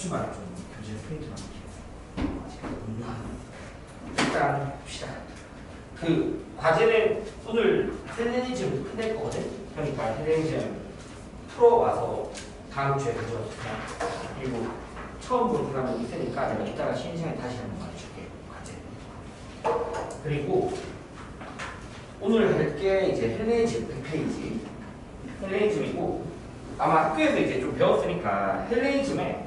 잠시만 좀 교재 프린트 할게요. 일단 봅시다. 그 과제는 오늘 헬레니즘 끝낼 거거든. 그러니까 헬레니즘 풀어와서 다음 주에 가져와주세요. 그리고 처음 본 사람은 있으니까 내가 이따가 쉬는 시간에 다시 한번 말해줄게. 과제. 그리고 오늘 할 게 이제 헬레니즘 100페이지. 헬레니즘이고 아마 학교에서 이제 좀 배웠으니까 헬레니즘에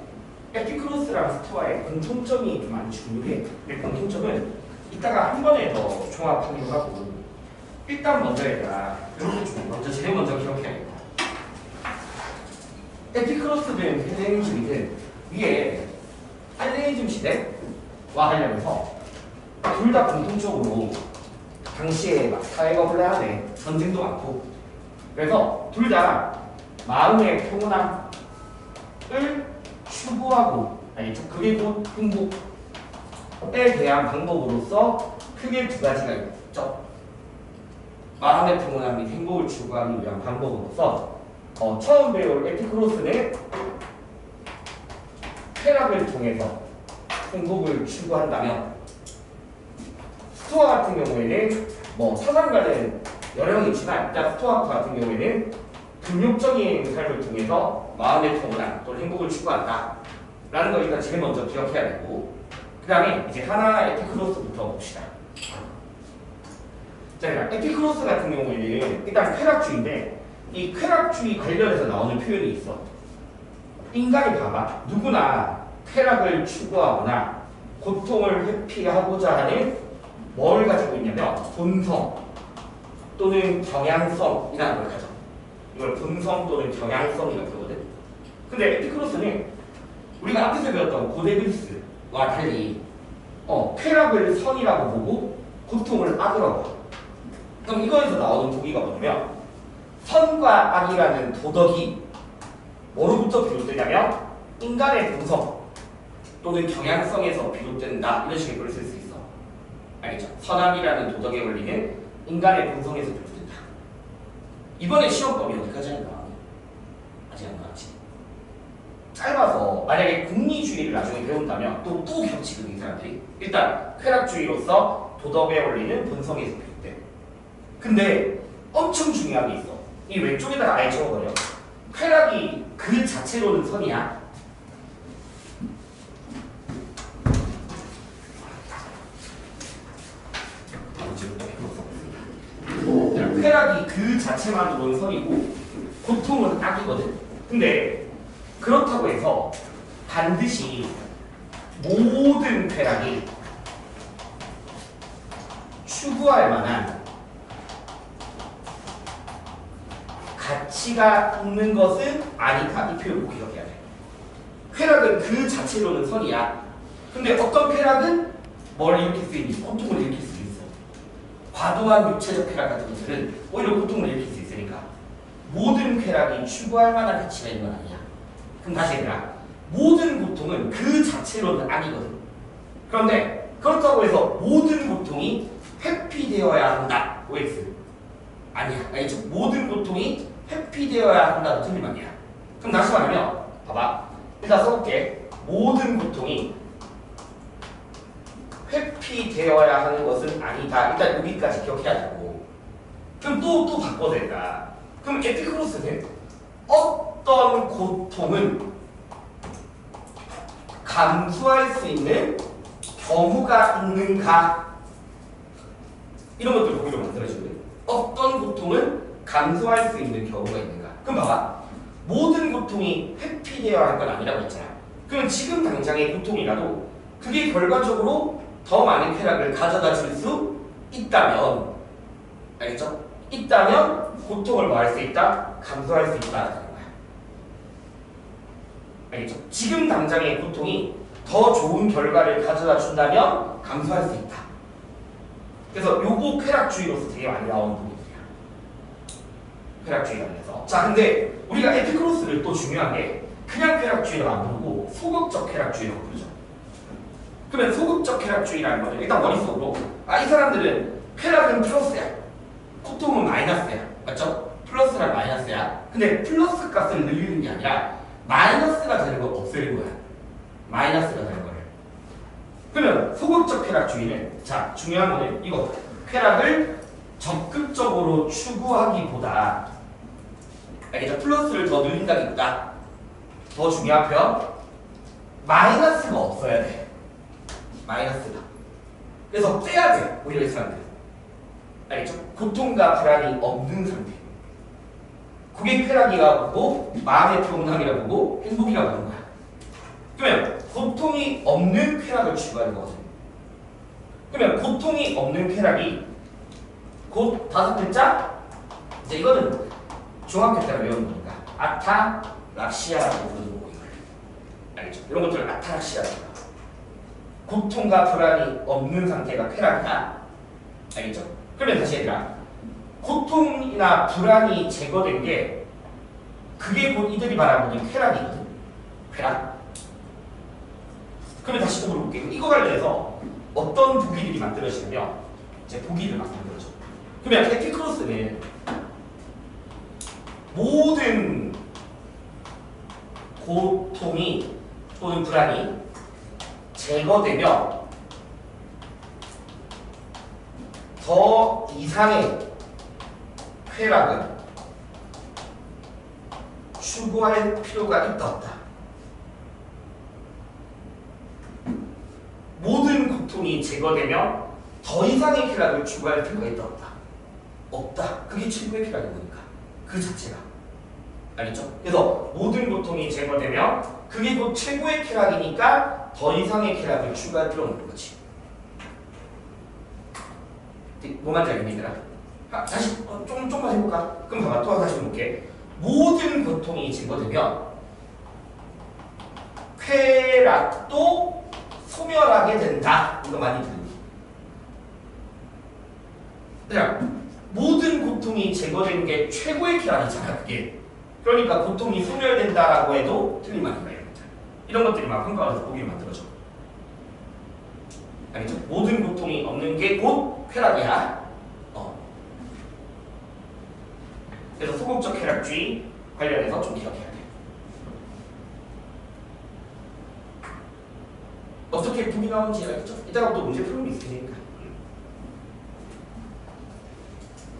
에피크로스랑 스토아의 공통점이 좀 많이 중요해. 그 공통점은 이따가 한 번에 더 종합하기로 하고 일단 먼저 얘들아 먼저 제일 먼저 기억해야겠다. 에피크로스든 헬레니즘이든 위에 헬레니즘 시대와 하려면서 둘 다 공통적으로 당시에 막 사회가 혼란해 전쟁도 많고 그래서 둘 다 마음의 평온함을 추구하고 그게 곧 행복에 대한 방법으로서 크게 두 가지가 있죠. 마음의 평온함 및 행복을 추구하기 위한 방법으로서 처음 배울 에피크로스는 쾌락을 통해서 행복을 추구한다면 스토아 같은 경우에는 뭐 사상가는 여러 명 있지만 일단 스토아 같은 경우에는 금욕적인 삶을 통해서 마음의 평온함 또는 행복을 추구한다 라는 거 일단 제일 먼저 기억해야 되고 그 다음에 이제 하나 에피크로스부터 봅시다. 자, 에피크로스 같은 경우에는 일단 쾌락주의인데 이 쾌락주의 관련해서 나오는 표현이 있어. 인간이 봐봐. 누구나 쾌락을 추구하거나 고통을 회피하고자 하는 뭘 가지고 있냐면 본성 또는 경향성이라는 걸 가져. 이걸 본성 또는 경향성이라고 부르거든. 근데 에피크로스는 우리가 앞에서 배웠던 고대 그리스와 달리 쾌락을 선이라고 보고 고통을 악이라고 봐. 그럼 이거에서 나오는 도기가 뭐냐면 선과 악이라는 도덕이 뭐로부터 비롯되냐면 인간의 본성 또는 경향성에서 비롯된다. 이런 식의 글을 쓸 수 있어. 알겠죠? 선악이라는 도덕의 원리는 인간의 본성에서 비롯된다. 이번에 시험범위 어디까지 하니까 아직 안 나왔지. 짧아서 만약에 궁리주의를 나중에 배운다면 또 겹치거든 이 사람들이. 일단 쾌락주의로서 도덕의 원리는 본성에서 비롯돼. 근데 엄청 중요한 게 있어. 이 왼쪽에다가 아예 적어버려. 쾌락이 그 자체로는 선이야. 쾌락이 그 자체만으로는 선이고 고통은 악이거든. 근데 그렇다고 해서 반드시 모든 쾌락이 추구할 만한 가치가 있는 것은 아니다. 이 표현 꼭 기억해야 돼. 쾌락은 그 자체로는 선이야. 근데 어떤 쾌락은 뭘 일으킬 수 있니? 고통을 일으킬 수 있어. 과도한 육체적 쾌락 같은 것들은 오히려 고통을 일으킬 수 있으니까 모든 쾌락이 추구할 만한 가치가 있는 건 아니야. 그럼 다시 얘들아, 모든 고통은 그 자체로는 아니거든. 그런데 그렇다고 해서 모든 고통이 회피되어야 한다. OX 아니야. 알겠죠? 모든 고통이 회피되어야 한다도 틀린 말이야. 그럼 다시 말하면 봐봐. 일단 써볼게. 모든 고통이 회피되어야 하는 것은 아니다. 일단 여기까지 기억해야 되고. 그럼 또 바꿔도 된다. 그럼 에피크로스는 어떤 고통은 감수할 수 있는 경우가 있는가? 이런 것들 보기로 만들어주거든. 어떤 고통은 감수할 수 있는 경우가 있는가? 그럼 봐봐. 모든 고통이 회피되어야 할 건 아니라고 했잖아. 그럼 지금 당장의 고통이라도 그게 결과적으로 더 많은 쾌락을 가져다 줄 수 있다면, 알겠죠? 있다면 고통을 뭐 할 수 있다? 감수할 수 있다라는 거야. 알겠죠? 지금 당장의 고통이 더 좋은 결과를 가져다 준다면 감수할 수 있다. 그래서 요거 쾌락주의로서 되게 많이 나오는 부분들이야. 쾌락주의 관련해서. 자, 근데 우리가 에피크로스를 또 중요한 게 그냥 쾌락주의로 안 부르고 소극적 쾌락주의라고 부르죠. 그러면 소극적 쾌락주의라는 거는 일단 머릿속으로 이 사람들은 쾌락은 플러스야. 고통은 마이너스야. 맞죠? 플러스랑 마이너스야. 근데 플러스 값을 늘리는 게 아니라 마이너스가 되는 거 없애는 거야. 마이너스가 되는 거예요. 그러면 소극적 쾌락주의는 자 중요한 거는 이거 쾌락을 적극적으로 추구하기보다 알겠죠? 플러스를 더 늘린다기보다 더 중요한 표현 마이너스가 없어야 돼. 마이너스가. 그래서 빼야 돼. 오히려 이 사람들. 알겠죠? 고통과 불안이 없는 상태. 그게 쾌락이라고 보고 마음의 평온함이라고 보고 행복이라고 하는 거야. 그러면 고통이 없는 쾌락을 추구하는 거거든. 그러면 고통이 없는 쾌락이 곧 5글자? 이제 이거는 중학교 때 외우는 거니까 아타락시아라고 부르는 거예요. 알겠죠? 이런 것들을 아타락시아라고 해요. 고통과 불안이 없는 상태가 쾌락이다. 알겠죠? 그러면 다시 얘들아, 고통이나 불안이 제거된 게 그게 곧 이들이 바라보는 쾌락이거든. 쾌락. 그러면 다시 또 물어볼게요. 이거 관련해서 어떤 보기들이 만들어지냐면 이제 보기를 막 만들어져. 그러면 에피크로스는 모든 고통이 또는 불안이 제거되며 더 이상의 쾌락은 추구할 필요가 있다 없다. 모든 고통이 제거되며 더 이상의 쾌락을 추구할 필요가 있다 없다. 없다. 그게 최고의 쾌락인 거니까. 그 자체가. 알겠죠? 그래서 모든 고통이 제거되며 그게 곧 최고의 쾌락이니까 더 이상의 쾌락을 추구할 필요는 없는 거지. 뭐 말인지 알겠니들아? 다시 좀만 해볼까? 그럼 봐봐. 또 다시 해볼게. 모든 고통이 제거되면 쾌락도 소멸하게 된다. 이거 많이 들으니. 그냥 모든 고통이 제거된 게 최고의 쾌락이잖아. 그게. 그러니까 고통이 소멸된다라고 해도 틀린 말인 거예요. 이런 것들이 막 한가운데서 보기를 만들어줘. 알겠죠? 모든 고통이 없는 게 곧 쾌락이야. 그래서 소극적 쾌락주의 관련해서 좀 기억해야 돼. 어떻게 보기 나오는지 알겠죠? 이따가 또 문제 풀면 있으니까.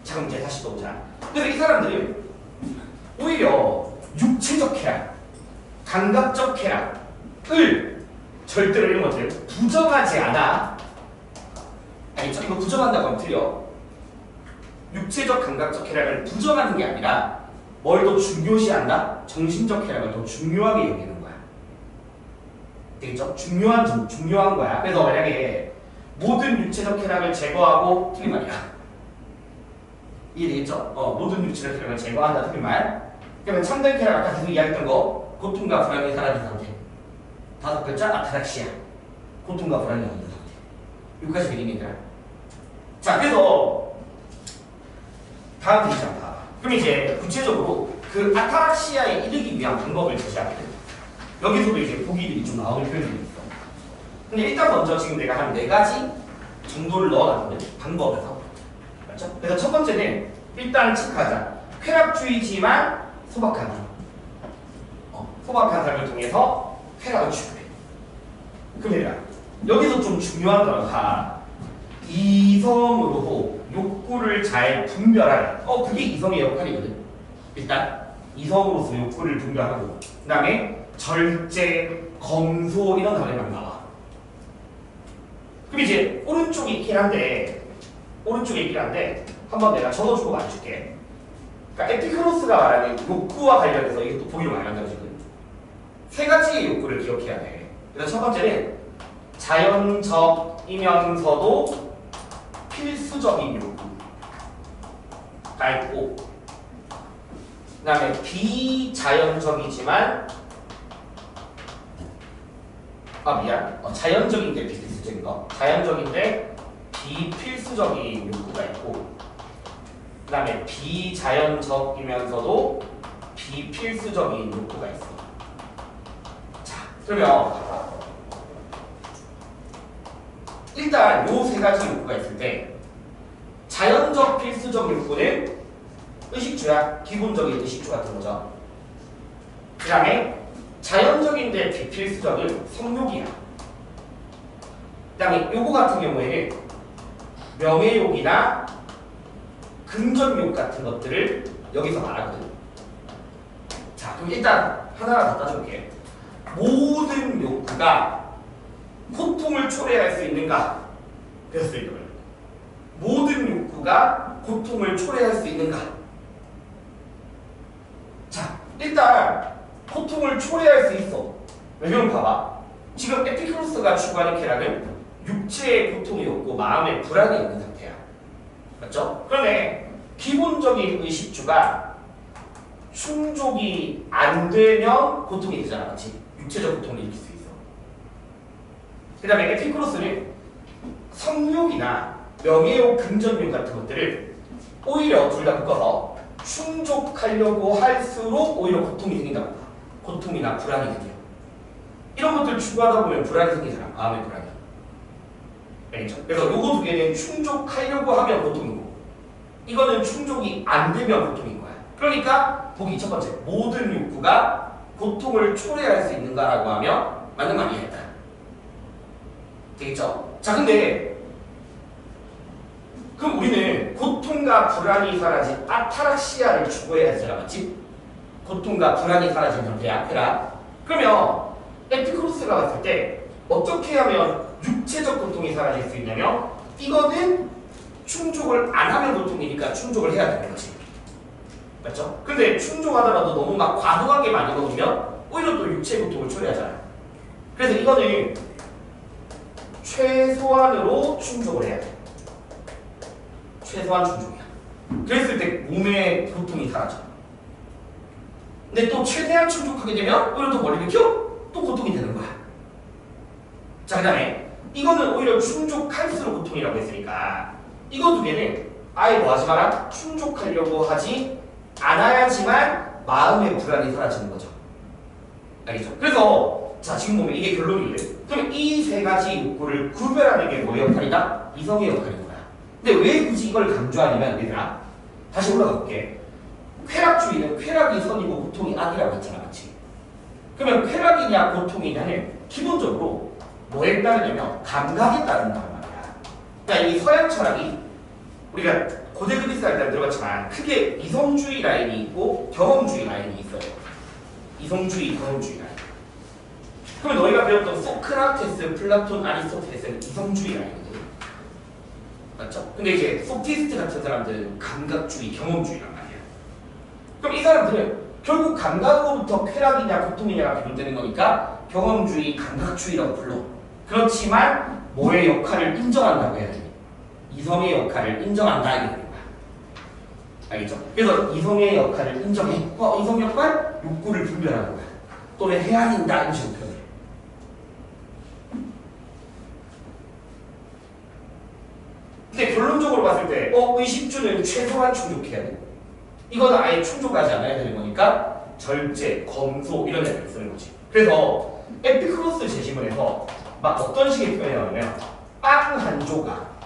자, 그럼 이제 다시 또 보자. 그래서 이 사람들은 오히려 육체적 쾌락, 감각적 쾌락을 절대로 이런 것들 부정하지 않아. 알겠죠? 이거 부정한다고 하면 틀려. 육체적 감각적 쾌락을 부정하는 게 아니라 뭘 더 중요시한다? 정신적 쾌락을 더 중요하게 여기는 거야. 되겠죠? 중요한 거야. 그래서 만약에 모든 육체적 쾌락을 제거하고 틀린 말이야. 이해되겠죠? 모든 육체적 쾌락을 제거한다 틀린 말. 그러면 참된 쾌락 아까 계속 이야기했던 거 고통과 불안이 사라진 상태. 5글자 아타락시아. 고통과 불안이 없는 상태. 여기까지 되겠니들아? 자, 그래서 다음 페이지 한번 봐봐. 그럼 이제 구체적으로 그 아타락시아에 이르기 위한 방법을 제시하거든. 여기서도 이제 보기들이 좀 나오는 표현들이 있어. 근데 일단 먼저 지금 내가 한 4가지 정도를 넣어놨거든. 방법에서. 맞죠? 그래서 첫 번째는 일단 체크하자. 쾌락주의지만 소박한 삶. 소박한 삶을 통해서 쾌락을 추구해. 그러면 여기서 좀 중요한 거가 이성으로 욕구를 잘 분별하라. 그게 이성의 역할이거든. 일단 이성으로서 욕구를 분별하고 그 다음에 절제, 검소 이런 단어가 나와. 그럼 이제 오른쪽에 있긴 한데 한번 내가 적어주고 말해줄게. 그러니까 에피크로스가 말하는 욕구와 관련해서 이것도 보기로 많이 한다고 지금 3가지의 욕구를 기억해야 돼. 그래서 첫 번째는 자연적이면서도 필수적인 욕구가 있고, 그 다음에 비자연적이지만 자연적인데 비필수적인 거, 자연적인데 비필수적인 욕구가 있고, 그 다음에 비자연적이면서도 비필수적인 욕구가 있어. 자, 그러면 일단 요 3가지 욕구가 있을 때 자연적 필수적 욕구는 의식주야. 기본적인 의식주 같은 거죠. 그 다음에 자연적인데 비필수적인 성욕이야. 그 다음에 요거 같은 경우에는 명예욕이나 금전욕 같은 것들을 여기서 말하거든. 자, 그럼 일단 하나하나 더 따져볼게. 모든 욕구가 고통을 초래할 수 있는가? 배웠을 거예요. 모든 욕구가 고통을 초래할 수 있는가? 자, 일단 고통을 초래할 수 있어. 왜냐면 봐봐. 지금 에피쿠로스가 추구하는 쾌락은 육체의 고통이 없고 마음의 불안이 있는 상태야. 맞죠? 그런데 기본적인 의식주가 충족이 안 되면 고통이 되잖아. 맞지? 육체적 고통을 일으킬 수 있어. 그 다음에 에피쿠로스는 성욕이나 명예욕, 금전욕 같은 것들을 오히려 둘 다 묶어서 충족하려고 할수록 오히려 고통이 생긴다고 봐. 고통이나 불안이 생겨. 이런 것들 추구하다 보면 불안이 생기잖아. 마음의 불안이. 알겠죠? 그래서 요거 두 개는 충족하려고 하면 고통이고, 이거는 충족이 안 되면 고통인 거야. 그러니까 보기 첫 번째, 모든 욕구가 고통을 초래할 수 있는가라고 하면 맞는 말이겠다. 되겠죠? 자, 근데 그럼 우리는 고통과 불안이 사라진 아타락시아를 추구해야 되잖아. 맞지? 고통과 불안이 사라진 형태야. 쾌락. 그러면 에피쿠로스가 봤을 때 어떻게 하면 육체적 고통이 사라질 수 있냐면, 이거는 충족을 안 하면 고통이니까 충족을 해야 되는 거지. 맞죠? 근데 충족하더라도 너무 막 과도하게 많이 먹으면 오히려 또 육체 고통을 초래하잖아. 그래서 이거는 최소한으로 충족을 해야 돼. 최소한 충족이야. 그랬을 때 몸의 고통이 사라져. 근데 또 최대한 충족하게 되면 오히려 또 머리를 켜? 또 고통이 되는 거야. 자, 그 다음에 이거는 오히려 충족할수록 고통이라고 했으니까 이거 두 개는 아예 뭐 하지 마라? 충족하려고 하지 않아야지만 마음의 불안이 사라지는 거죠. 알겠죠? 그래서 자, 지금 보면 이게 결론이래. 그럼 이 세 가지 욕구를 구별하는 게 뭐의 역할이다? 이성의 역할인 거야. 근데 왜 굳이 이걸 강조하냐면, 얘들아 다시 올라가 볼게. 쾌락주의는 쾌락이 선이고 고통이 악이라고 했잖아. 맞지? 그러면 쾌락이냐 고통이냐는 기본적으로 뭐에 따르냐면 감각에 따른다는 말이야. 그러니까 이 서양 철학이 우리가 고대 그리스 할 때 들어봤지만 크게 이성주의 라인이 있고 경험주의 라인이 있어요. 이성주의, 경험주의 라인. 그러면 너희가 배웠던 소크라테스, 플라톤, 아리스토텔레스는 이성주의 라인이거든. 맞죠? 근데 이제 소피스트 같은 사람들은 감각주의, 경험주의란 말이야. 그럼 이 사람들은 결국 감각으로부터 쾌락이냐 고통이냐가 비롯되는 거니까 경험주의, 감각주의라고 불러. 그렇지만 뭐의 역할을 인정한다고 해야 돼? 이성의 역할을 인정한다 이게 되는 거야. 알겠죠? 그래서 이성의 역할을 인정해. 이성 역할? 욕구를 분별하는 거야. 또는 해야 된다 이런 식으로 표현해. 근데 결론적으로 봤을 때 의식주는 최소한 충족해야 돼. 이거는 아예 충족하지 않아야 되는 거니까 절제, 검소 이런 애들을 쓰는 거지. 그래서 에피쿠로스 제시문에서 막 어떤 식의 표현이 나오냐면 빵 한 조각,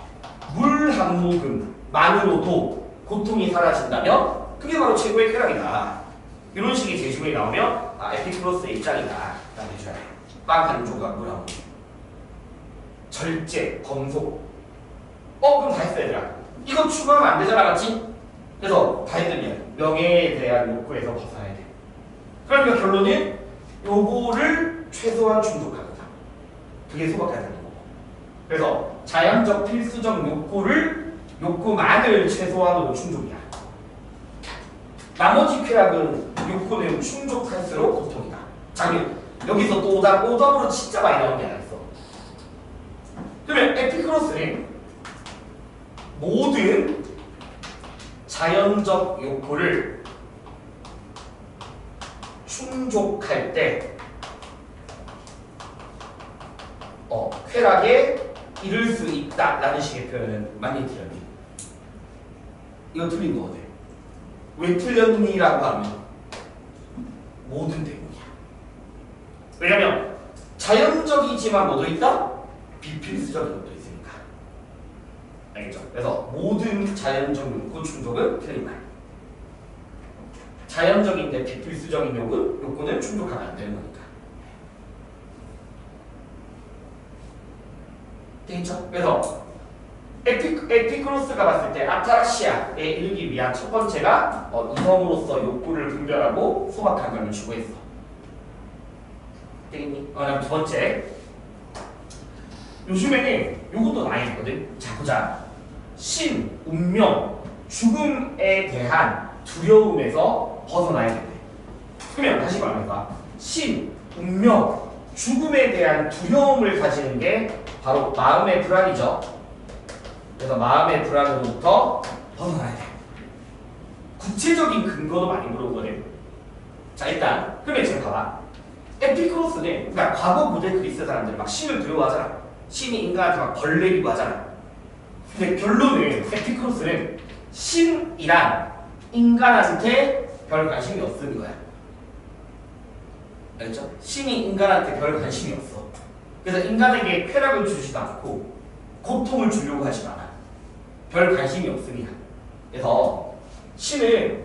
물 한 모금만으로도 고통이 사라진다면 그게 바로 최고의 쾌락이다. 이런 식의 제시문이 나오면 에피쿠로스의 입장이다 라고 해줘야 돼. 빵 한 조각, 물 한 모금. 절제, 검소. 그럼 다 했어 얘들아. 이거 추가하면 안 되잖아. 맞지? 그래서 다 했더니 명예에 대한 욕구에서 벗어나야 돼. 그러니까 결론은 요거를 최소한 충족하다. 그게 소박해야 되는 거고. 그래서 자연적 필수적 욕구만을 최소한으로 충족이야. 나머지 쾌락은 욕구는 충족할수록 고통이다. 자, 여기서 또 오답으로 진짜 많이 나온 게 하나 있어. 그러면 에피쿠로스는 모든 자연적 욕구를 충족할 때 쾌락에 이를 수 있다라는 식의 표현은 많이 틀렸니? 이거 틀린 거 어때? 왜 틀렸니라고 하면 모든 때문이야. 왜냐면 자연적이지만 뭐도 있다? 비필수적인 것도 있으니까. 알겠죠? 그래서 모든 자연적 욕구 충족은 틀린 말. 자연적인데 비필수적인 욕구는 충족하면 안 되는 거니까. 되겠죠? 그래서 에피쿠로스가 봤을 때 아타락시아에 이르기 위한 첫 번째가 이성으로서 욕구를 분별하고 소박한 감을 추구했어. 되겠니? 그다음 두 번째. 요즘에는 요것도 많이 있거든. 자, 보자. 신, 운명, 죽음에 대한 두려움에서 벗어나야 된대. 그러면 다시 말해봐. 신, 운명, 죽음에 대한 두려움을 가지는 게 바로 마음의 불안이죠. 그래서 마음의 불안으로부터 벗어나야 돼. 구체적인 근거도 많이 물어보거든. 자, 일단 그러면 지금 봐봐. 에피쿠로스는 그러니까 과거 고대 그리스 사람들 막 신을 두려워하잖아. 신이 인간한테 막 벌레기도 하잖아. 근데 결론은 에피쿠로스는 신이란 인간한테 별 관심이 없는 거야. 알겠죠? 신이 인간한테 별 관심이 없어. 그래서 인간에게 쾌락을 주지도 않고 고통을 주려고 하지 않아. 별 관심이 없습니다. 그래서 신은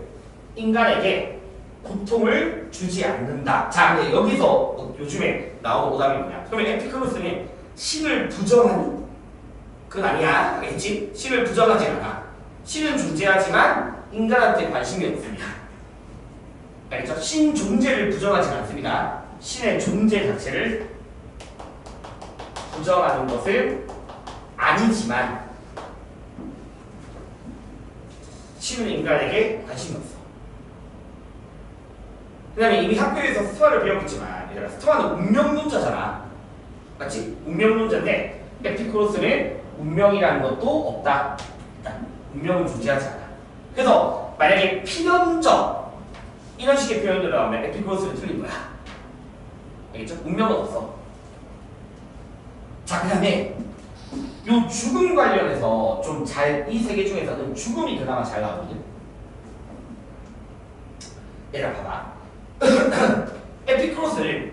인간에게 고통을 주지 않는다. 자, 근데 여기서 요즘에 나오는 오답이 뭐냐? 그러면 에피쿠로스는 신을 부정하니? 그건 아니야. 알겠지? 신을 부정하지 않아. 신은 존재하지만 인간한테 관심이 없습니다. 알겠죠? 신 존재를 부정하지 않습니다. 신의 존재 자체를 부정하는 것은 아니지만 신은 인간에게 관심이 없어. 그 다음에 이미 학교에서 스토아를 배웠겠지만 얘들아, 스토아는 운명론자잖아. 맞지? 운명론자인데 에피쿠로스는 운명이라는 것도 없다. 운명은 존재하지 않아. 그래서 만약에 필연적 이런 식의 표현들 나오면 에피쿠로스는 틀린 거야. 알겠죠? 운명은 없어. 자, 그 다음에 요 죽음 관련해서 좀 이 세계 중에서는 죽음이 그나마 잘 나오거든. 얘들아 봐봐. 에피쿠로스는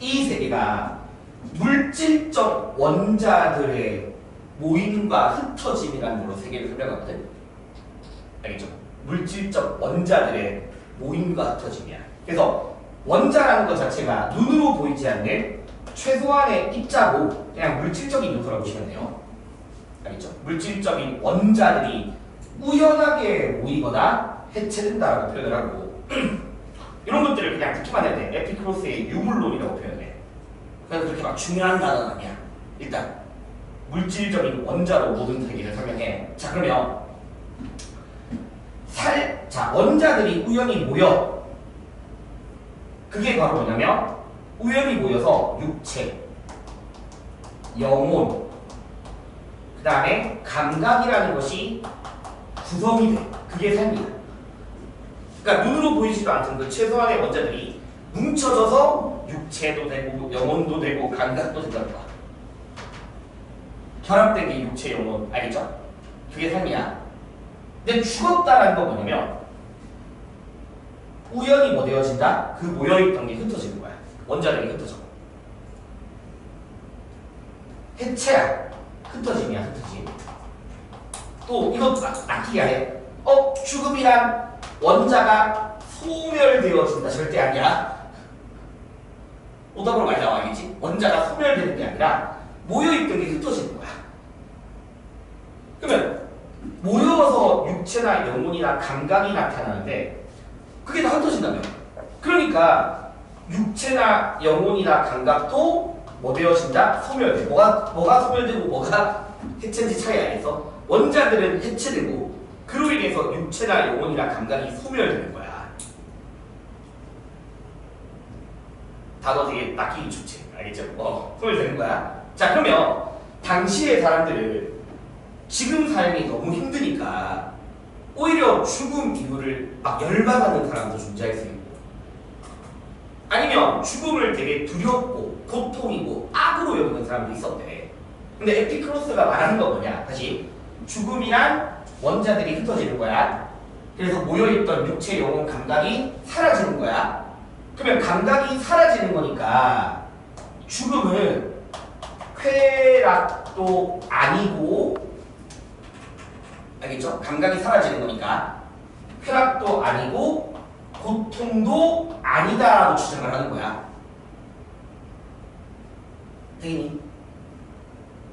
이 세계가 물질적 원자들의 모임과 흩어짐이라는 걸로 세계를 설명하거든. 알겠죠? 물질적 원자들의 모임과 흩어짐이야. 그래서 원자라는 것 자체가 눈으로 보이지 않는 최소한의 입자고 그냥 물질적인 요소라고 보시면 돼요. 알겠죠? 물질적인 원자들이 우연하게 모이거나 해체된다라고 표현을 하고 이런 것들을 그냥 듣기만 해도 돼. 에피쿠로스의 유물론이라고 표현해. 그래서 그렇게 막 중요한 단어는 아니야. 일단 물질적인 원자로 모든 세계를 설명해. 자, 그러면 원자들이 우연히 모여. 그게 바로 뭐냐면 우연히 모여서 육체, 영혼, 그 다음에 감각이라는 것이 구성이 돼. 그게 삶이야. 그러니까 눈으로 보이지도 않던 그 최소한의 원자들이 뭉쳐져서 육체도 되고 영혼도 되고 감각도 된다는 거야. 결합된 게 육체, 영혼. 알겠죠? 그게 삶이야. 근데 죽었다라는 건 뭐냐면 우연히 뭐 되어진다? 그 모여있던 게 흩어지는 거야. 원자들이 흩어져. 해체야. 흩어짐이야, 흩어짐. 또 이것도 낚이게 해. 죽음이란 원자가 소멸되어진다. 절대 아니야. 오답으로 많이 나와야겠지? 원자가 소멸되는 게 아니라 모여있던 게 흩어지는 거야. 그러면 모여서 육체나 영혼이나 감각이 나타나는데 그게 다 흩어진다며. 그러니까 육체나 영혼이나 감각도 뭐 되어진다? 소멸돼. 뭐가 소멸되고 뭐가 해체인지 차이 알겠어? 원자들은 해체되고 그로 인해서 육체나 영혼이나 감각이 소멸되는 거야. 단어 되게 낚이기 좋지. 알겠죠? 소멸되는 거야. 자, 그러면 당시의 사람들은 지금 삶이 너무 힘드니까 오히려 죽음 이유를 막 열받아하는 사람도 존재할 수 있고 아니면 죽음을 되게 두렵고 고통이고 악으로 여기는 사람도 있었대. 근데 에피쿠로스가 말하는 거 뭐냐? 다시 죽음이란 원자들이 흩어지는 거야. 그래서 모여있던 육체, 영혼, 감각이 사라지는 거야. 그러면 감각이 사라지는 거니까 죽음은 쾌락도 아니고 알겠죠? 감각이 사라지는 거니까 쾌락도 아니고 고통도 아니다라고 주장을 하는 거야. 되니?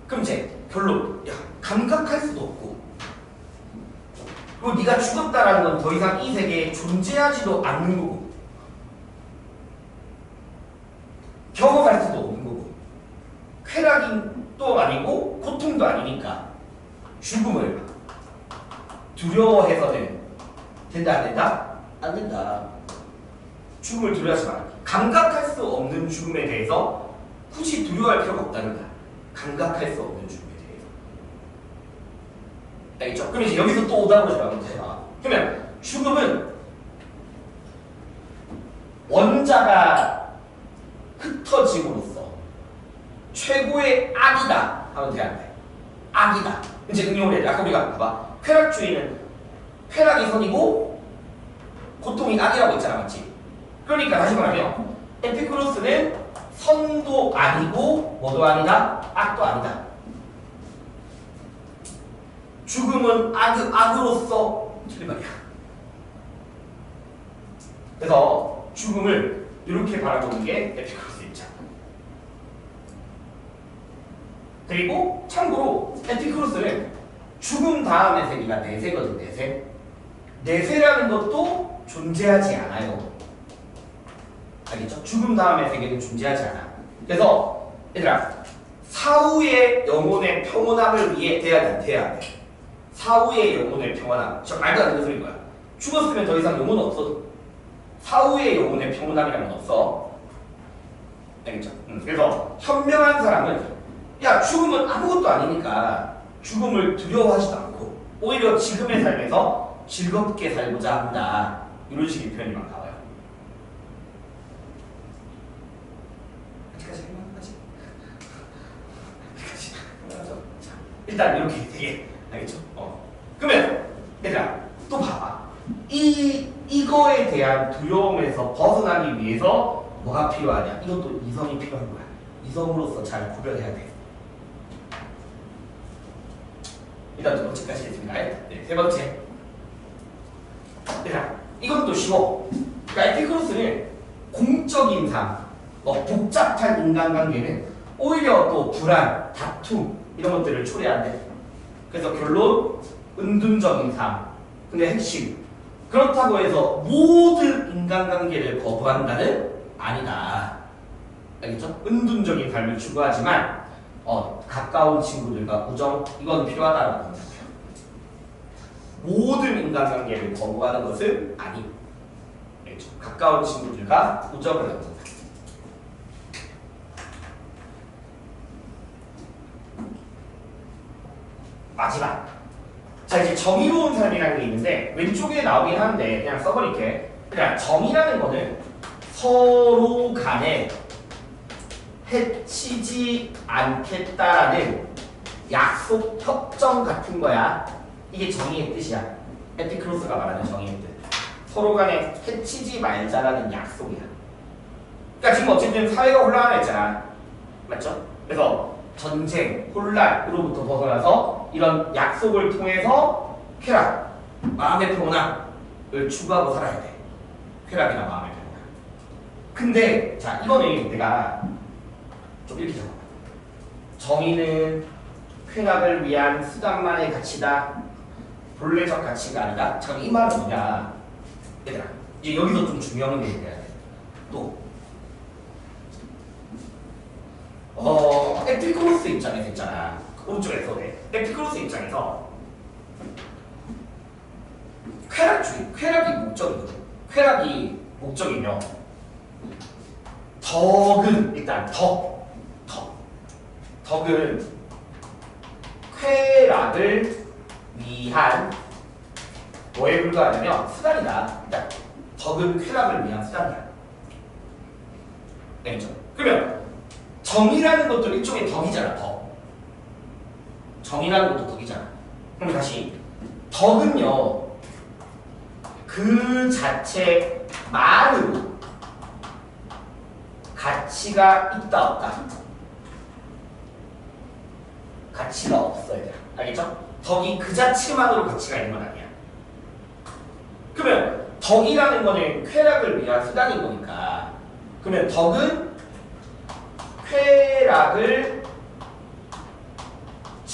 그럼 이제 결론. 야, 감각할 수도 없고. 그리고 네가 죽었다라는 건 더 이상 이 세계에 존재하지도 않는 거고. 경험할 수도 없는 거고. 쾌락도 아니고 고통도 아니니까 죽음을 두려워해서는 된다 안 된다? 안 된다. 죽음을 두려워하지 마. 감각할 수 없는 죽음에 대해서 굳이 두려워할 필요가 없다는 거야. 감각할 수 없는 죽음에 대해서. 알겠죠? 그럼 이제 여기서 또 오답으로 제가 문제 나와. 그러면 죽음은 원자가 흩어짐으로써 최고의 악이다 하면 돼야 돼. 악이다. 이제 응용을 해야 돼. 아까 우리가 봐봐. 쾌락주의는 쾌락이 선이고 고통이 악이라고 했잖아, 맞지? 그러니까 다시 말하면 에피쿠로스는 선도 아니고 뭐도 아니다? 악도 아니다. 죽음은 악으로서 틀린 말이야. 그래서 죽음을 이렇게 바라보는 게 에피쿠로스 입장. 그리고 참고로 에피쿠로스는 죽음 다음의 세계가 내세거든. 내세. 내세라는 것도 존재하지 않아요. 알겠죠? 죽음 다음의 세계는 존재하지 않아. 그래서 얘들아, 사후의 영혼의 평온함을 위해 돼야 돼. 사후의 영혼의 평온함. 저 말도 안 되는 소리인 거야. 죽었으면 더 이상 영혼은 없어. 사후의 영혼의 평온함이라는 건 없어. 알겠죠? 그래서 현명한 사람은 야, 죽음은 아무것도 아니니까 죽음을 두려워하지도 않고 오히려 지금의 삶에서 즐겁게 살고자 한다. 이런 식의 표현이 막 나와요. 아직까지 할만하지? 자, 일단 이렇게 되게 알겠죠? 그러면 얘들아 또 봐봐. 이거에 대한 두려움에서 벗어나기 위해서 뭐가 필요하냐? 이것도 이성이 필요한 거야. 이성으로서 잘 구별해야 돼. 일단 두 번째까지 했습니다. 네, 세 번째. 얘들아 이것도 쉬워. 그러니까 에피쿠로스는 공적인 삶, 복잡한 인간관계는 오히려 또 불안, 다툼 이런 것들을 초래한대. 그래서 결론 은둔적인 삶. 근데 핵심 그렇다고 해서 모든 인간관계를 거부한다는 아니다. 알겠죠? 은둔적인 삶을 추구하지만 가까운 친구들과 우정 이건 필요하다라고 한다고요. 모든 인간관계를 거부하는 것은 아님. 알겠죠? 가까운 친구들과 우정을 나눈다. 마지막. 자, 이제 정의로운 삶이라는 게 있는데 왼쪽에 나오긴 하는데 그냥 써버릴게. 그냥 정의라는 거는 서로 간에 해치지 않겠다라는 약속, 협정 같은 거야. 이게 정의의 뜻이야. 에피쿠로스가 말하는 정의의 뜻. 서로 간에 해치지 말자라는 약속이야. 그러니까 지금 어쨌든 사회가 혼란했잖아. 맞죠? 그래서 전쟁, 혼란으로부터 벗어나서 이런 약속을 통해서 쾌락, 마음의 평온함을 추구하고 살아야 돼. 쾌락이나 마음의 평온함. 근데 자 이거는 내가 좀 이렇게 잡아봐. 정의는 쾌락을 위한 수단만의 가치다. 본래적 가치가 아니다. 잠깐 이 말은 뭐냐? 얘들아 이제 여기서 좀 중요한 게 있어야 돼. 또 에피쿠로스 입장에서 있잖아. 오른쪽에서 에피쿠로스 입장에서 쾌락주의, 쾌락이 목적이거든. 쾌락이 목적이며 덕은 일단 덕은 쾌락을 위한 뭐에 불과하냐면 수단이다. 일단 덕은 쾌락을 위한 수단이야. 알겠죠? 그러면 정의라는 것도 일종의 덕이잖아. 정의라는 것도 덕이잖아. 그럼 다시 덕은요 그 자체만으로 가치가 있다 없다? 가치가 없어야 돼. 알겠죠? 덕이 그 자체만으로 가치가 있는 건 아니야. 그러면 덕이라는 거는 쾌락을 위한 수단인 거니까 그러면 덕은 쾌락을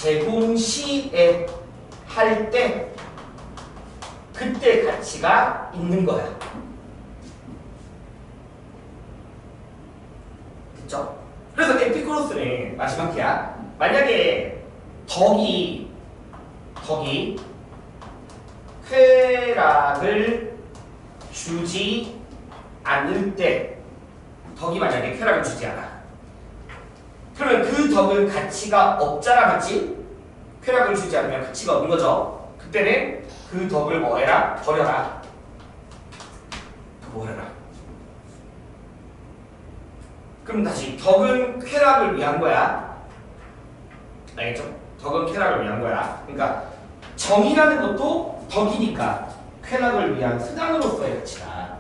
제공시에 할 때 그때 가치가 있는 거야. 됐죠? 그래서 에피쿠로스는 마지막 기야. 만약에 덕이 쾌락을 주지 않을 때, 덕이 만약에 쾌락을 주지 않아. 그러면 그 덕은 가치가 없잖아, 맞지? 쾌락을 주지 않으면 가치가 없는 거죠. 그때는 그 덕을 뭐 해라? 버려라. 버려라. 그럼 다시 덕은 쾌락을 위한 거야. 알겠죠? 덕은 쾌락을 위한 거야. 그러니까 정이라는 것도 덕이니까 쾌락을 위한 수단으로서의 가치다.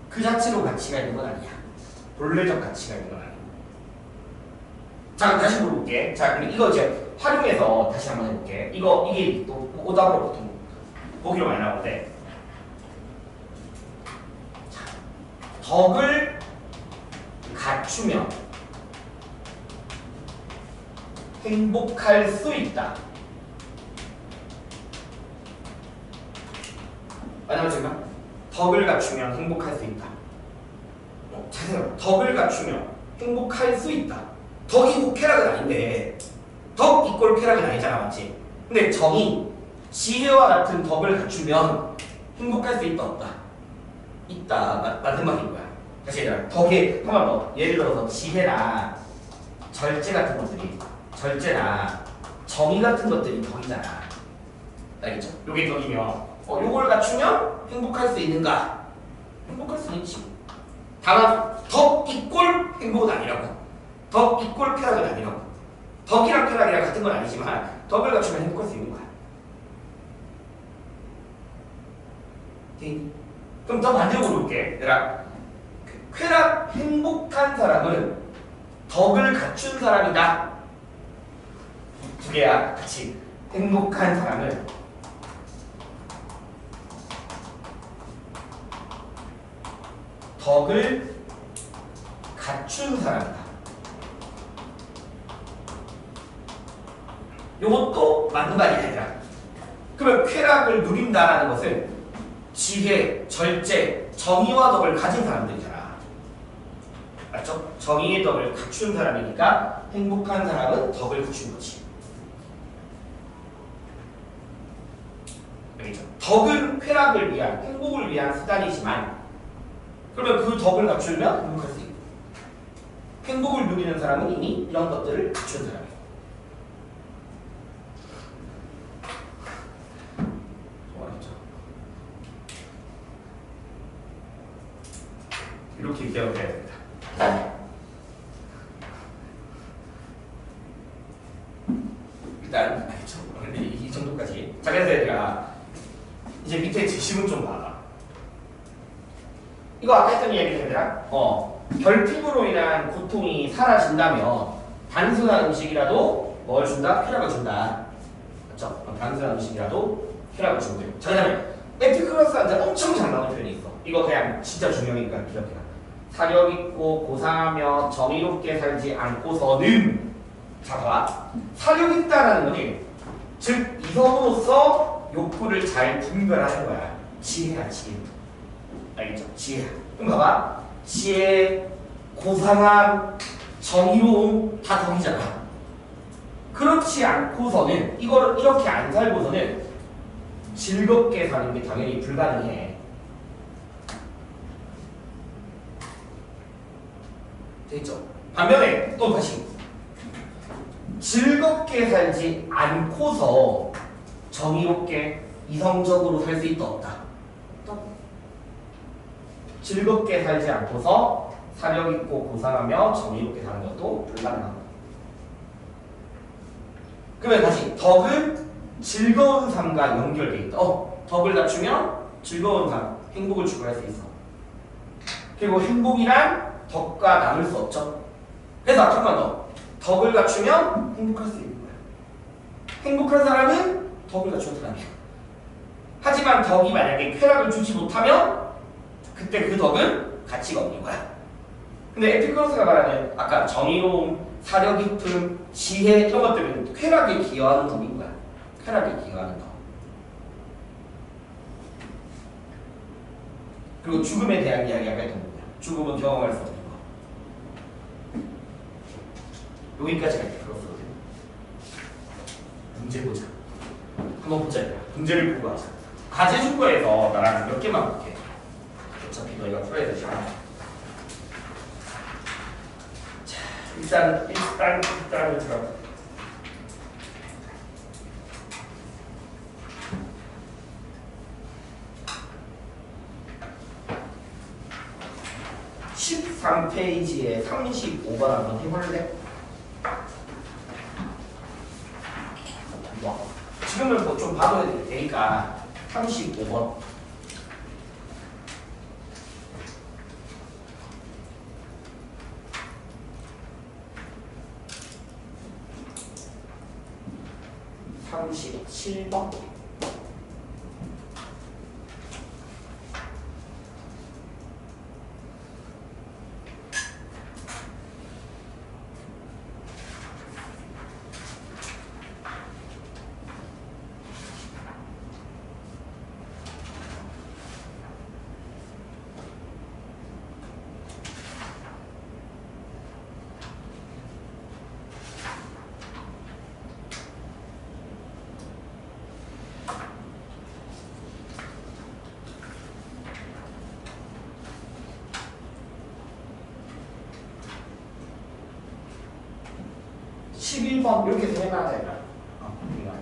그 자체로 가치가 있는 건 아니야. 본래적 가치가 있는 건 아니야. 자, 그럼 다시 물어볼게. 자, 그럼 이거 이제 활용해서 다시 한번 해볼게. 이게 또 오답으로 보통 보기로 많이 나오는데, 자, 덕을 갖추면 행복할 수 있다. 맞나요? 덕을 갖추면 행복할 수 있다. 자세히 덕을 갖추면 행복할 수 있다. 덕이 꼭 쾌락은 아닌데, 덕 이꼴 쾌락은 아니잖아, 맞지? 근데 정이 지혜와 같은 덕을 갖추면 행복할 수 있다, 없다? 있다. 맞는 말인 거야. 다시 얘들아, 덕에 한 번 더. 예를 들어서 지혜나 절제 같은 것들이, 절제나 정의 같은 것들이 덕이잖아. 알겠죠? 요게 덕이면 요걸 갖추면 행복할 수 있는가? 행복할 수 있지. 다만 덕 이꼴 행복은 아니라고. 덕 이꼴 쾌락은 아니라고. 덕이랑 쾌락이랑 같은 건 아니지만 덕을 갖추면 행복할 수 있는 거야. 그럼 더 반대로 물어볼게. 얘들아, 쾌락, 행복한 사람은 덕을 갖춘 사람이다. 두 개야, 같이. 행복한 사람은 덕을 갖춘 사람이다. 이것도 맞는 말이 아니라. 그러면 쾌락을 누린다라는 것은 지혜, 절제, 정의와 덕을 가진 사람들이잖아. 맞죠? 정의의 덕을 갖춘 사람이니까 행복한 사람은 덕을 갖춘 거지. 알겠죠? 덕은 쾌락을 위한, 행복을 위한 수단이지만, 그러면 그 덕을 갖추면 행복할 수 있고, 행복을 누리는 사람은 이미 이런 것들을 갖춘 사람이에요. 이렇게 기억해야 됩니다. 일단 알겠죠? 이 정도까지. 자, 그래서 얘들아, 이제 밑에 지식은 좀 봐봐. 이거 아까 했던 이야기 얘들아, 결핍으로 인한 고통이 사라진다면 단순한 음식이라도 뭘 준다? 쾌락을 준다. 맞죠? 단순한 음식이라도 쾌락을 주고요. 자, 그 다음에 에피쿠로스한테 엄청 잘 나오는 표현이 있어. 이거 그냥 진짜 중요하니까 기억해라. 사력 있고 고상하며 정의롭게 살지 않고서는, 자 봐봐, 사력 있다라는 거는 즉 이성으로서 욕구를 잘 분별하는 거야. 지혜야, 지혜. 알겠죠? 지혜. 그럼 봐봐, 지혜, 고상함, 정의로움 다 덕이잖아. 그렇지 않고서는, 이거를 이렇게 안 살고서는 즐겁게 사는 게 당연히 불가능해. 됐죠? 반면에 또 다시 즐겁게 살지 않고서 정의롭게 이성적으로 살 수 있다, 없다? 즐겁게 살지 않고서 사력 있고 고상하며 정의롭게 사는 것도 불가능합니다. 그러면 다시 덕은 즐거운 삶과 연결돼 있다. 덕을 갖추면 즐거운 삶, 행복을 추구할 수 있어. 그리고 행복이란 덕과 나눌 수 없죠. 그래서 한 번 더, 덕을 갖추면 행복할 수 있는 거야. 행복한 사람은 덕을 갖춘 사람이야. 하지만 덕이 만약에 쾌락을 주지 못하면 그때 그 덕은 가치가 없는 거야. 근데 에피쿠로스가 말하는 아까 정의로움, 사려 깊음, 지혜 이런 것들은 쾌락에 기여하는 덕인 거야. 쾌락에 기여하는 덕. 그리고 죽음에 대한 이야기가 있던 거야. 죽음은 경험할 수 없는 거. 여기까지 갈게. 그렇거든. 문제 보자. 한번 보자. 문제를 보고 하자. 과제 준거에서 나랑 몇 개만 볼게. 어차피 너희가 풀어야 되잖아. 자, 일단 들어. (13페이지에) 35번 한번 해볼래? 지금은 뭐 좀 봐도 되니까 35번. (37번) 11번 이렇게 해놔야 되나? 이거.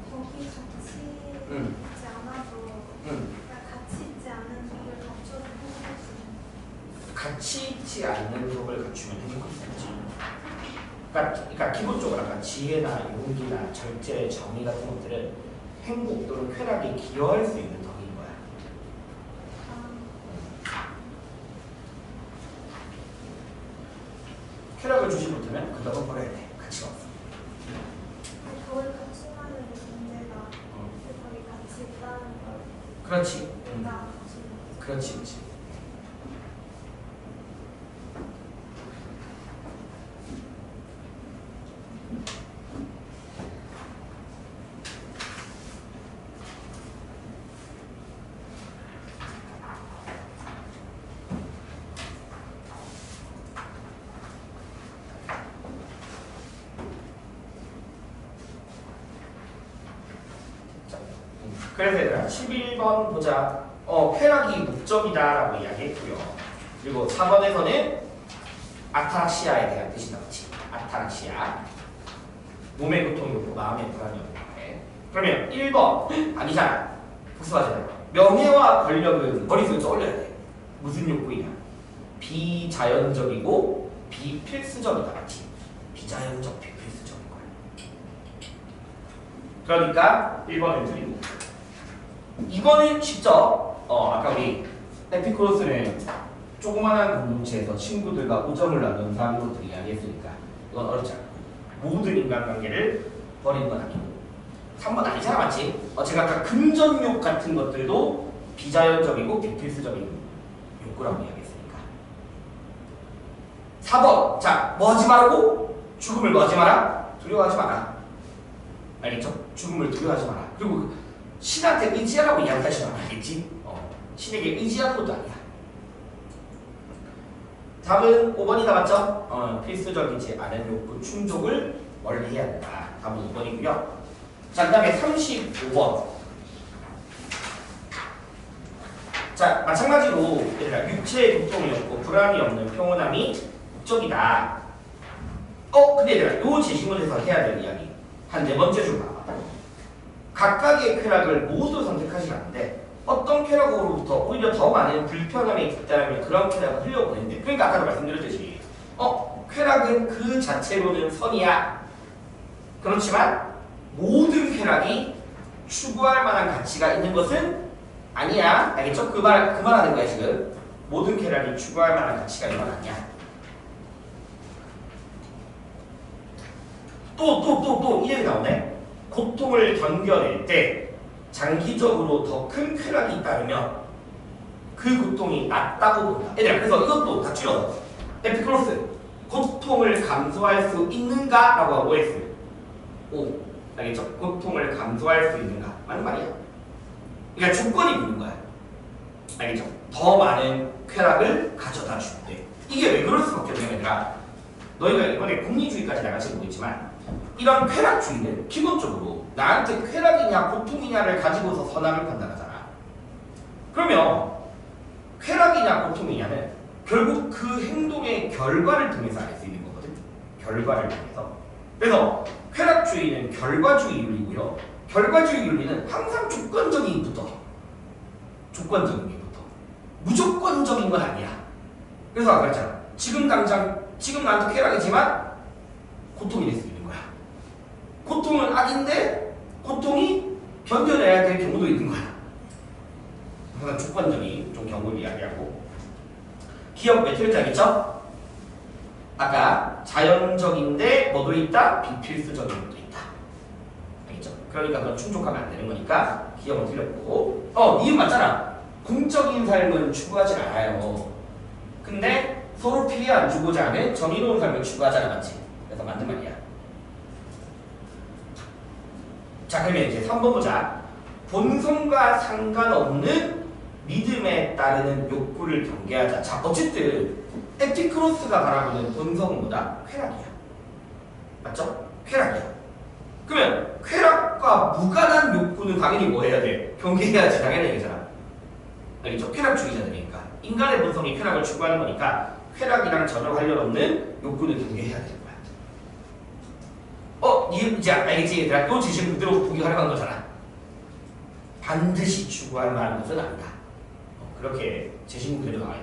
거기 같이 있지 않아도 같이 있지 않은 속을 갖춰도 행복할 수 있는. 같이 있지 않는 속을 갖추면 행복할 수 있지. 그러니까 기본적으로 아까 지혜나 용기나 절제, 정의 같은 것들은 행복 또는 쾌락에 기여할 수 있는 덕인 거야. 쾌락을 주지 못하면 그 덕은 버려야 돼. 가치가 없어. 그걸 같이 하는 문제가 거기 같이 있다는 걸. 그렇지. 그렇지. 그렇지. 그래서 얘들아 11번 보자. 쾌락이 목적이다라고 이야기했고요. 그리고 4번에서는 아타락시아에 대한 뜻이 나왔지. 아타락시아. 몸의 고통이 없고 마음의 불안이 없는데. 그러면 1번 아니잖아. 복수하잖아. 명예와 권력은 머릿속에 떠올려야 돼. 무슨 욕구이냐? 비자연적이고 비필수적이다. 맞지? 비자연적 비필수적인 거야. 그러니까 1번을 틀리고 2번은 쉽죠? 아까 우리 에피쿠로스는 조그만한 공동체에서 친구들과 우정을 나누는 사람으로 이야기했으니까 이건 어렵잖아. 모든 인간관계를 버리는 건 아니고 3번 아니잖아. 맞지? 제가 아까 금전욕 같은 것들도 비자연적이고 비필수적인 욕구라고 이야기했으니까 4번 자, 뭐 하지 말고? 죽음을 뭐 하지 마라? 두려워하지 마라. 알겠죠? 죽음을 두려워하지 마라. 그리고 신한테 의지하라고 이야기하지 마. 알겠지? 신에게 의지하는 것도 아니야. 답은 5번이 나왔죠? 필수적이지 않은 욕구 충족을 멀리 해야 된다. 답은 5번이고요. 자, 그 다음에 35번. 자, 마찬가지로 얘들아, 육체의 고통이 없고 불안이 없는 평온함이 목적이다. 근데 얘들아, 요 제시문에서 해야 될 이야기 한 네 번째 줄 봐봐. 각각의 쾌락을 모두 선택하시면 안 돼. 어떤 쾌락으로부터 오히려 더 많은 불편함이 있다면 그런 쾌락을 흘려보내는데, 그러니까 아까도 말씀드렸듯이 쾌락은 그 자체로는 선이야. 그렇지만 모든 쾌락이 추구할 만한 가치가 있는 것은 아니야. 알겠죠? 그 말하는 거야 지금. 모든 쾌락이 추구할 만한 가치가 있는 건 아니야. 또 이 얘기 나오네. 고통을 견뎌낼 때 장기적으로 더 큰 쾌락이 있다면 그 고통이 낫다고 본다. 얘들아, 그래서 이것도 다 줄여서 에피크로스, 고통을 감수할 수 있는가? 라고 하고 OS. O. 알겠죠? 고통을 감수할 수 있는가? 맞는 말이야. 그러니까 조건이 있는 거야. 알겠죠? 더 많은 쾌락을 가져다 줄때. 이게 왜 그럴 수밖에 없냐면, 얘들아, 너희가 이번에 공리주의까지 나갈지 모르겠지만 이런 쾌락주의는 기본적으로 나한테 쾌락이냐 고통이냐를 가지고서 선악을 판단하잖아. 그러면 쾌락이냐 고통이냐는 결국 그 행동의 결과를 통해서 알 수 있는 거거든. 결과를 통해서. 그래서 쾌락주의는 결과주의 윤리고요. 결과주의 윤리는 항상 조건적인 게 붙어. 조건적인 게 붙어. 무조건적인 건 아니야. 그래서 아까 그랬잖아. 지금 나한테 쾌락이지만 고통이 될 수 있는 거야. 고통은 악인데 고통이 견뎌내야 될 경우도 있는 거야. 항상 조건적인 좀 경우를 이야기하고. 기억 매트리트 알겠죠? 아까 자연적인데 뭐도 있다? 비필수적인 것도 있다. 알겠죠? 그러니까 그건 충족하면 안 되는 거니까 기억은 틀렸고. 이유 맞잖아. 공적인 삶은 추구하지 않아요. 근데 서로 피해 안 주고자 하는 정의로운 삶을 추구하잖아, 맞지? 그래서 맞는 말이야. 자, 그러면 이제 3번 보자. 본성과 상관없는 믿음에 따르는 욕구를 경계하자. 자, 어쨌든 에피크로스가 바라보는 본성은 뭐다? 쾌락이야. 맞죠? 쾌락이야. 그러면 쾌락과 무관한 욕구는 당연히 뭐 해야 돼? 경계해야지. 당연히 얘기잖아. 알겠죠? 쾌락주의자들이니까. 인간의 본성이 쾌락을 추구하는 거니까 쾌락이랑 전혀 관련 없는 욕구는 경계해야 되는 거야. 이제 알겠지? 얘들아, 또 지금 그대로 보기 활용한 거잖아. 반드시 추구할 만한 것은 아니다. 그렇게 제시문 그대로 나와요.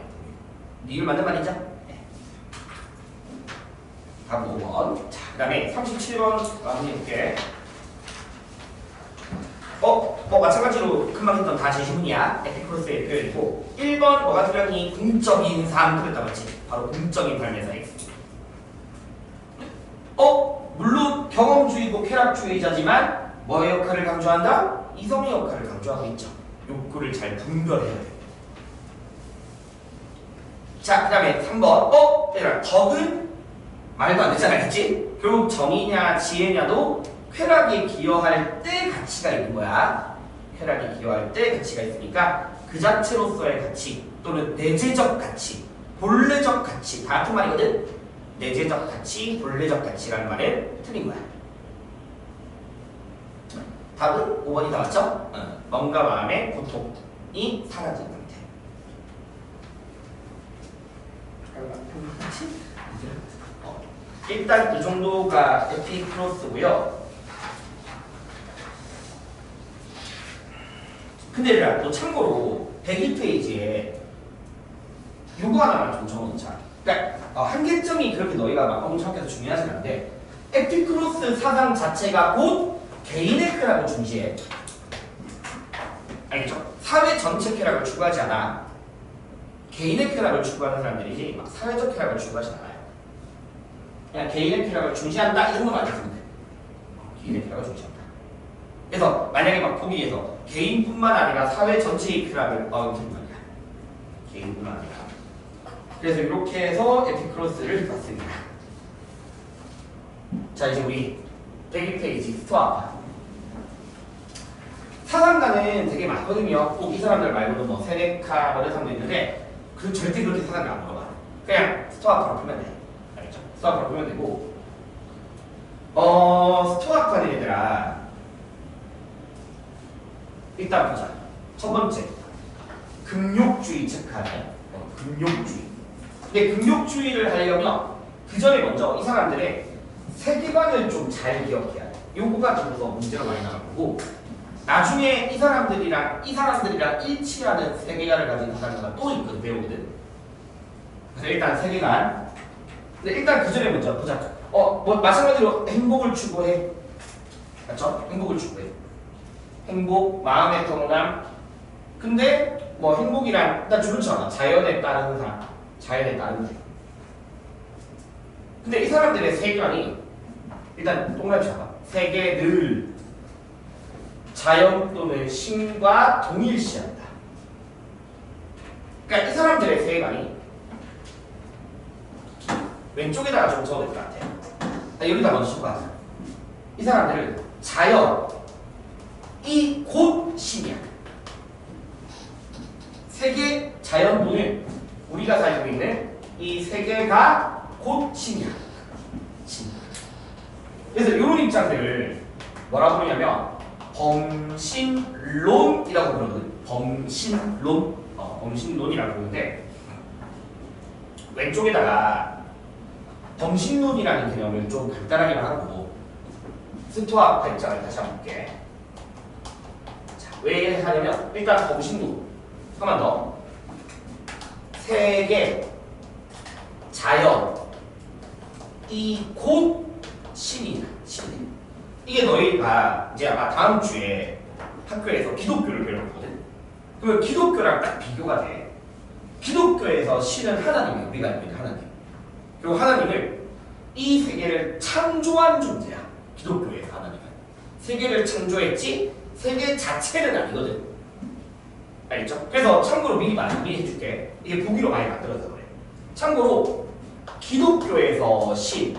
이걸 맞는 말이죠? 네. 다음 5번. 자, 그 다음에 37번 마무리해볼게. 마찬가지로 금방 했던 다 제시문이야. 에피크로스의 표현이고. 1번 뭐가 틀렸니? 공적인 삶 틀렸다 맞지? 바로 공적인 삶에서 X. 물론 경험주의고 쾌락주의자지만 뭐의 역할을 강조한다? 이성의 역할을 강조하고 있죠. 욕구를 잘 분별해야 돼. 자, 그 다음에 3번. 얘들아, 덕은 말도 안 되잖아, 그치? 결국 정의냐 지혜냐도 쾌락에 기여할 때 가치가 있는 거야. 쾌락에 기여할 때 가치가 있으니까 그 자체로서의 가치 또는 내재적 가치, 본래적 가치 다 같은 말이거든. 내재적 가치, 본래적 가치라는 말은 틀린 거야. 답은 5번이 나왔죠? 뭔가 마음의 고통이 사라진 상태. 일단 이 정도가 에피크로스고요. 근데 또 참고로 101페이지에 요거 하나만 좀 적어놓자. 그러니까 한계점이 그렇게 너희가 막 엄청나게 중요하진 않은데 에피크로스 사상 자체가 곧 개인의 쾌락을 중시해. 알겠죠? 사회 전체 쾌락을 추구하지 않아. 개인의 쾌락을 추구하는 사람들이지 막 사회적 쾌락을 추구하지 않아요. 그냥 개인의 쾌락을 중시한다 이런 거만 알면 돼. 개인의 쾌락을 중시한다. 그래서 만약에 막 보기에서 개인뿐만 아니라 사회 전체의 쾌락을 무슨 말이야? 개인뿐만 아니라. 그래서 이렇게 해서 에피크로스를 봤습니다. 자, 이제 우리 102페이지 스토아. 사상가는 되게 많거든요. 꼭 이 사람들 말고도 뭐 세네카 이런 사람도 있는데 절대 그렇게 사상가 안 물어봐. 그냥 스토아카로 풀면 돼. 알겠죠? 스토아카로 풀면 되고 스토아카는 얘들아 일단 보자. 첫 번째 금욕주의 체크하나요? 금욕주의. 근데 금욕주의를 하려면 그 전에 먼저 이 사람들의 세계관을 좀 잘 기억해야 돼. 요거가 좀더 문제가 많이 나올 거고, 나중에 이 사람들이랑 일치하는 세계관을 가진 사람이 또 있거든, 배우거든. 그래서 일단 세계관. 근데 일단 그 전에 먼저 보자. 뭐 마찬가지로 행복을 추구해. 맞죠? 행복을 추구해. 행복, 마음의 평온함. 근데 뭐 행복이란 일단 그렇지 않아. 자연에 따르는 삶. 자연에 따르는 삶. 근데 이 사람들의 세계관이 일단 동그라미 잡아. 세계를 자연 또는 신과 동일시한다. 그러니까 이 사람들의 세계관이 왼쪽에다가 좀 적어야 될 것 같아. 여기다 먼저 적어봐. 이 사람들은 자연이 곧 신이야. 세계 자연도는 우리가 살고 있는 이 세계가 곧 신이야. 신. 그래서 이런 입장들을 뭐라고 부르냐면 범신론이라고 부르거든. 범신론. 범신론이라고 부르는데 왼쪽에다가 범신론이라는 개념을 좀 간단하게 말하고 스토아 입장을 다시 한번 볼게. 자, 왜 하냐면 일단 범신론 한번 더. 세계, 자연, 이 곧 신이다. 신. 이게 너희가 이제 아마 다음 주에 학교에서 기독교를 배울 거거든. 그러면 기독교랑 딱 비교가 돼. 기독교에서 신은 하나님이에요. 우리가 알고 있는 하나님. 그리고 하나님을 이 세계를 창조한 존재야. 기독교에서 하나님은 세계를 창조했지 세계 자체는 아니거든. 알겠죠? 그래서 참고로 미리 해줄게. 이게 보기로 많이 만들어서 그래. 참고로 기독교에서 신은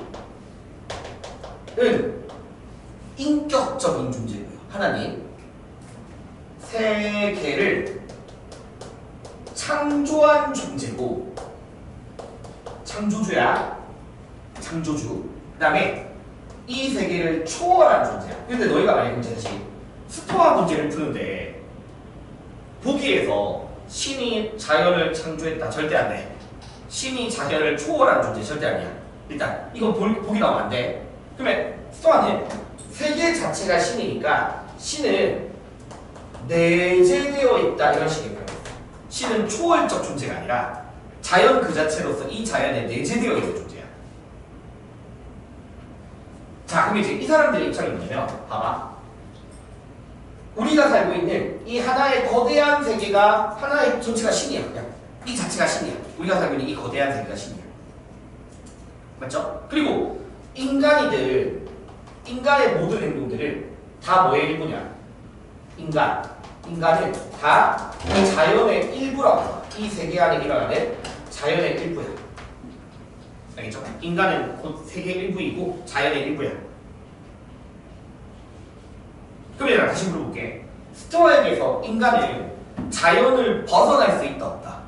인격적인 존재고요. 하나님 세계를 창조한 존재고 창조주야. 창조주. 그 다음에 이 세계를 초월한 존재야. 근데 너희가 만약에 문제지 스토아 문제를 푸는데 보기에서 신이 자연을 창조했다. 절대 안 돼. 신이 자연을 초월한 존재 절대 아니야. 일단 이건 보기 나오면 안 돼. 그러면 스토아는 세계 자체가 신이니까 신은 내재되어 있다. 이런 식의 표현. 신은 초월적 존재가 아니라 자연 그 자체로서 이 자연에 내재되어 있는 존재야. 자, 그럼 이제 이 사람들의 입장이 뭐냐면 봐봐. 우리가 살고 있는 이 하나의 거대한 세계가 하나의 전체가 신이야. 그냥 이 자체가 신이야. 우리가 살고 있는 이 거대한 세계가 신이야. 맞죠? 그리고 인간의 모든 행동들은 다 뭐의 일부냐? 인간은 다 이 자연의 일부라고 봐. 이 세계 안에 일어나는 자연의 일부야. 알겠죠? 인간은 곧 세계 일부이고 자연의 일부야. 그럼 내가 다시 물어볼게. 스토아에게서 인간은 자연을 벗어날 수 있다 없다?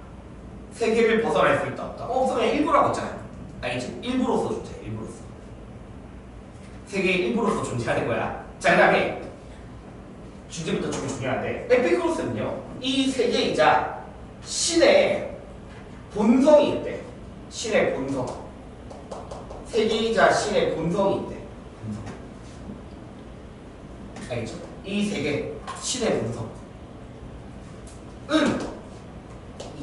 세계를 벗어날 수 있다 없다? 없으면 일부라고 했잖아요. 알겠지? 일부로서 존재. 일부로서. 세계의 일부로서 존재하는 거야. 자, 그 다음에 주제부터 좀 중요한데 에피쿠로스는요. 이 세계이자 신의 본성이 있대. 신의 본성. 세계이자 신의 본성이 있대. 본성. 알겠죠? 이 세계, 신의 본성은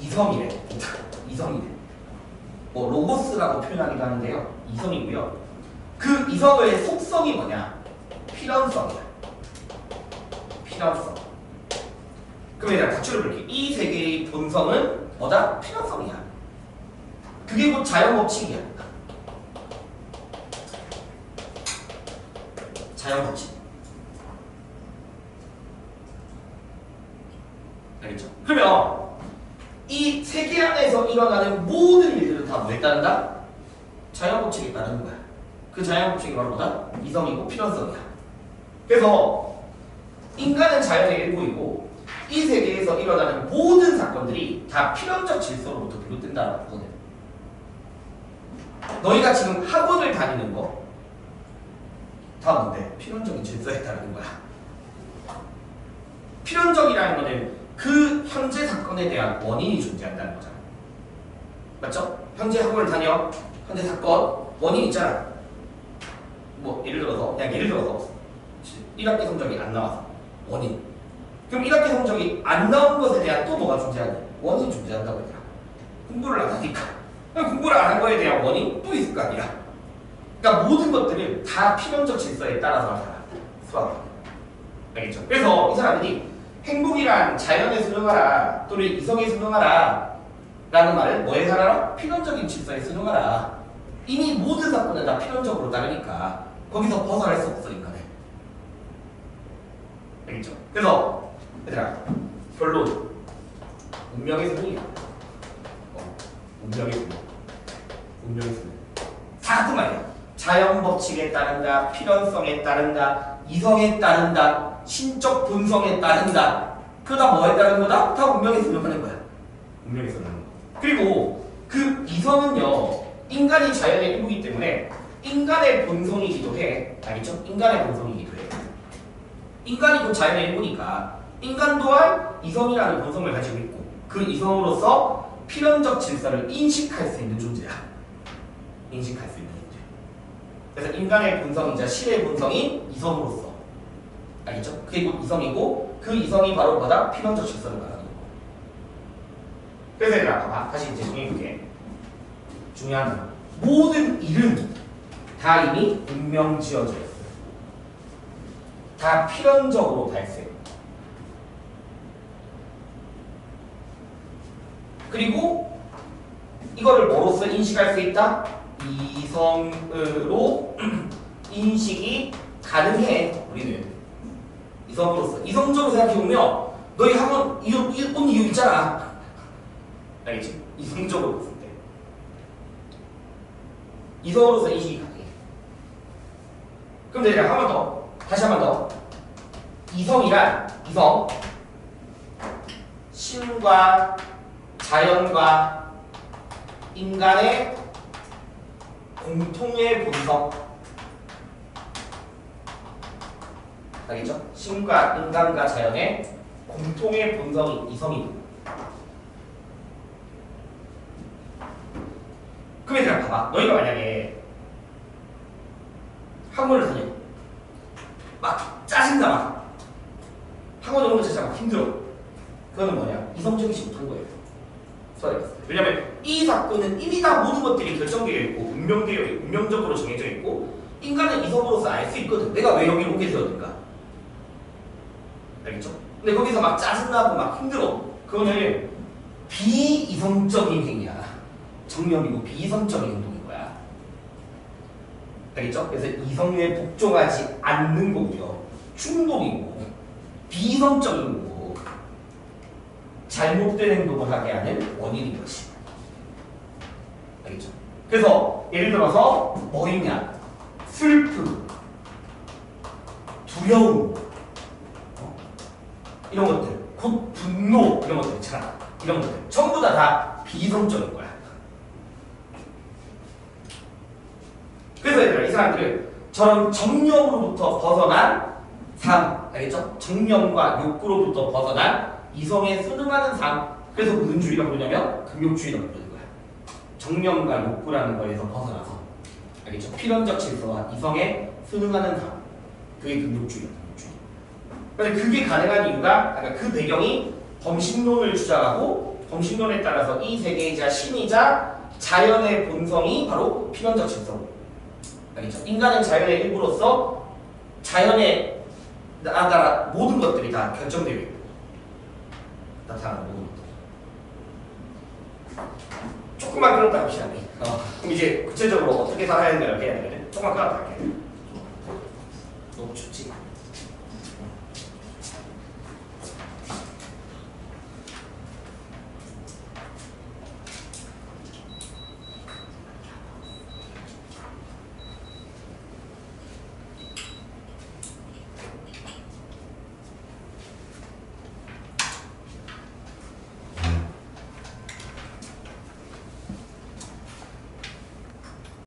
이성이래. 이성이래. 뭐 로고스라고 표현하기도 하는데요. 이성이고요. 그 이성의 속성이 뭐냐? 필연성이야. 필연성. 그럼 내가 같이 볼게. 이 세계의 본성은 뭐다? 필연성이야. 그게 곧 자연법칙이야. 자연법칙. 알겠죠? 그러면 이 세계 안에서 일어나는 모든 일들은 다 뭐에 따른다? 자연법칙에 따르는 거야. 그 자연법칙이 바로 뭐다? 이성이고 필연성이야. 그래서 인간은 자연의 일부이고 이 세계에서 일어나는 모든 사건들이 다 필연적 질서로부터 비롯된다라고 보거든. 너희가 지금 학원을 다니는 거 다 뭔데? 필연적인 질서에 따르는 거야. 필연적이라는 거는 그 현재 사건에 대한 원인이 존재한다는 거잖아. 맞죠? 현재 학원을 다녀. 현재 사건 원인 있잖아. 뭐 예를 들어서 1학기 성적이 안 나와서 원인. 그럼 1학기 성적이 안 나온 것에 대한 또 뭐가 존재하니? 원인이 존재한다고 얘들아. 공부를 안 하니까. 공부를 안 한 거에 대한 원인 또 있을 거 아니야. 그러니까 모든 것들을 다 필연적 질서에 따라서 수학을. 알겠죠? 그래서 이 사람들이 행복이란 자연에 순응하라 또는 이성에 순응하라 라는 말을 뭐에 따라라? 필연적인 질서에 순응하라. 이미 모든 사건은 다 필연적으로 따르니까 거기서 벗어날 수 없어 인간은. 알겠죠? 그래서 얘들아 결론 운명의 순응이야. 운명의 순응. 운명의 순응. 다 같은 말이야. 자연 법칙에 따른다, 필연성에 따른다, 이성에 따른다, 신적 본성에 따른다. 그러다 뭐에 따른 거다? 다 운명에 순응하는 거야. 운명에 순응하는 거. 그리고 그 이성은요, 인간이 자연의 일부이기 때문에 인간의 본성이기도 해. 알겠죠? 인간의 본성이기도 해. 인간이 곧 자연의 일부니까 인간 또한 이성이라는 본성을 가지고 있고 그 이성으로서 필연적 질서를 인식할 수 있는 존재야. 인식할 수 있는 존재. 그래서 인간의 본성이자 신의 본성이 이성으로서. 알겠죠? 그게 곧 이성이고 그 이성이 바로 뭐다? 필연적 질서를 말하는 거고. 그래서 얘들아 봐봐. 다시 이제 정해볼게. 중요한 건 모든 일은 다 이미 운명지어져 있어요. 다 필연적으로 발생. 그리고 이거를 뭐로서 인식할 수 있다? 이성으로 인식이 가능해. 우리는 이성으로서. 이성적으로 생각해보면 너희 학원 온 이유 있잖아. 알겠지? 이성적으로 봤을 때 이성으로서 인식이 가능해. 그럼 내가 한 번 더, 다시 한 번 더. 이성이란 이성 신과 자연과 인간의 공통의 본성. 알겠죠? 신과 인간과 자연의 공통의 본성이 이성이고. 그럼 얘들아 봐봐. 너희가 만약에 학원을 다녀. 막 짜증나 막. 학원 오는 거 진짜 막 힘들어. 그거는 뭐냐? 이성적이지 못한 거예요. 왜냐면 이 사건은 이미 다 모든 것들이 결정되어 있고 운명적으로 정해져 있고 인간은 이성으로서 알 수 있거든. 내가 왜 여기 오게 되었는가. 알겠죠? 근데 거기서 막 짜증나고 막 힘들어. 그거는 비이성적인 행위야. 정념이고 비이성적인 행동인 거야. 알겠죠? 그래서 이성에 복종하지 않는 거고요. 충동이고 비이성적인 거고 잘못된 행동을 하게 하는 원인인 것이. 알겠죠? 그래서 예를 들어서 뭐 있냐? 슬픔, 두려움, 이런 것들, 곧 분노 이런 것들 있잖아. 이런 것들 전부 다 비이성적인 거야. 그래서 얘들아 이 사람들은 저런 정념으로부터 벗어난 삶, 알겠죠? 정념과 욕구로부터 벗어난 이성에 순응하는 삶. 그래서 무슨 주의가 부르냐면 금욕주의라고 부르는 거야. 정념과 욕구라는 거에서 벗어나서. 알겠죠? 필연적 질서와 이성에 순응하는 삶. 그게 금욕주의야. 금욕주의. 그런데 그게 가능한 이유가 그러니까 그 배경이 범신론을 주장하고 범신론에 따라서 이 세계이자 신이자 자연의 본성이 바로 필연적 질서고. 알겠죠? 인간은 자연의 일부로서 자연에 나타나 모든 것들이 다 결정되어 있고 나타나는 모든 것들. 조금만 끌었다 합시다. 그럼 이제 구체적으로 어떻게 살아야 된다고 해야 되거든. 조금만 끌었다 할게. 너무 춥지?